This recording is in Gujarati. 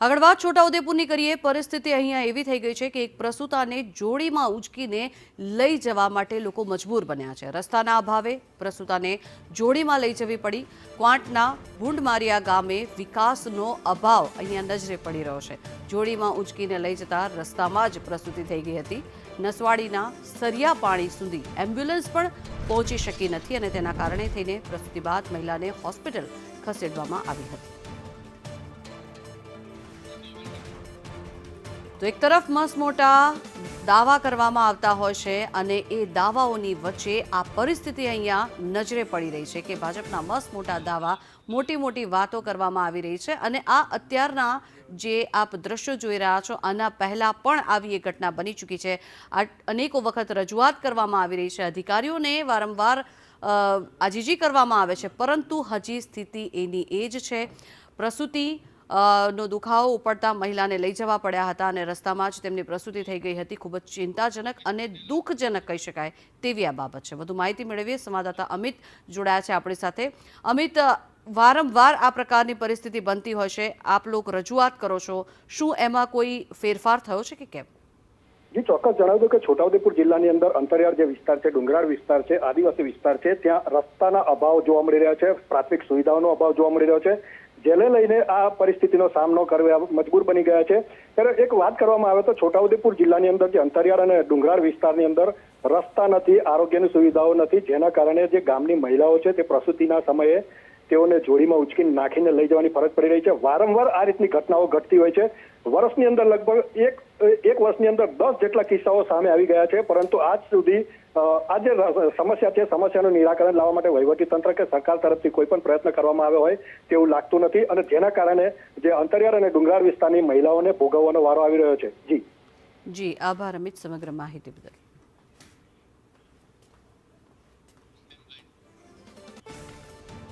આગળ વાત છોટાઉદેપુરની કરીએ। પરિસ્થિતિ અહીંયા એવી થઈ ગઈ છે કે એક પ્રસૂતાને જોડીમાં ઉંચકીને લઈ જવા માટે લોકો મજબૂર બન્યા છે। રસ્તાના અભાવે પ્રસૂતાને જોડીમાં લઈ જવી પડી। ક્વાંટના ભૂંડમારિયા ગામે વિકાસનો અભાવ અહીંયા નજરે પડી રહ્યો છે। જોડીમાં ઉંચકીને લઈ જતા રસ્તામાં જ પ્રસૂતિ થઈ ગઈ હતી। નસવાડીના સરિયા પાણી સુધી એમ્બ્યુલન્સ પણ પહોંચી શકી નથી અને તેના કારણે થઈને પ્રસૂતિ બાદ મહિલાને હોસ્પિટલ ખસેડવામાં આવી હતી। તો એક તરફ મસમોટા દાવા કરવામાં આવતા હોય છે અને એ દાવાઓની વચ્ચે આ પરિસ્થિતિ અહીંયા નજરે પડી રહી છે કે ભાજપના મસમોટા દાવા, મોટી મોટી વાતો કરવામાં આવી રહી છે અને આ અત્યારના જે આપ દ્રશ્યો જોઈ રહ્યા છો આના પહેલા પણ આવી એક ઘટના બની ચૂકી છે। આ અનેકો વખત રજૂઆત કરવામાં આવી રહી છે, અધિકારીઓને વારંવાર આજીજી કરવામાં આવે છે, પરંતુ હજી સ્થિતિ એની એ જ છે। પ્રસૂતિ નો દુખાવો ઉપડતા મહિલાને લઈ જવા પડ્યા હતા અને રસ્તામાં જ તેમની પ્રસૂતિ થઈ ગઈ હતી। ખૂબ જ ચિંતાજનક અને દુઃખજનક કહી શકાય તેવી આ બાબત છે। વધુ માહિતી મેળવીએ, સંવાદદાતા અમિત જોડાયા છે આપણી સાથે। અમિત, વારંવાર આ પ્રકારની પરિસ્થિતિ બનતી હોય છે, આપ લોકો રજૂઆત કરો છો, શું એમાં કોઈ ફેરફાર થયો છે કે કેમ? જી ચોક્કસ જણાવી દઉં કે છોટાઉદેપુર જિલ્લાની અંદર અંતરિયાળ જે વિસ્તાર છે, ડુંગરાળ વિસ્તાર છે, આદિવાસી વિસ્તાર છે, ત્યાં રસ્તાના અભાવ જોવા મળી રહ્યા છે, પ્રાથમિક સુવિધાઓનો અભાવ જોવા મળી રહ્યો છે, જેને લઈને આ પરિસ્થિતિનો સામનો કરવા મજબૂર બની ગયા છે। ત્યારે એક વાત કરવામાં આવે તો છોટાઉદેપુર જિલ્લાની અંદર જે અંતરિયાળ અને ડુંગરાળ વિસ્તારની અંદર રસ્તા નથી, આરોગ્યની સુવિધાઓ નથી, જેના કારણે જે ગામની મહિલાઓ છે તે પ્રસૂતિના સમયે તેઓને જોડીમાં ઉચકીને નાખીને લઈ જવાની ફરજ પડી રહી છે। વારંવાર આ રીતની ઘટનાઓ ઘટતી હોય છે। વર્ષની અંદર લગભગ એક વર્ષની અંદર 10 જેટલા કિસ્સાઓ સામે આવી ગયા છે, પરંતુ આજ સુધી આ જે સમસ્યા છે, સમસ્યાનું નિરાકરણ લાવવા માટે વહીવટીતંત્ર કે સરકાર તરફથી કોઈ પણ પ્રયત્ન કરવામાં આવ્યો હોય તેવું લાગતું નથી અને જેના કારણે જે અંતરિયાળ અને ડુંગરાળ વિસ્તારની મહિલાઓને ભોગવવાનો વારો આવી રહ્યો છે। જી જી, આભાર અમિત સમગ્ર માહિતી બદલ।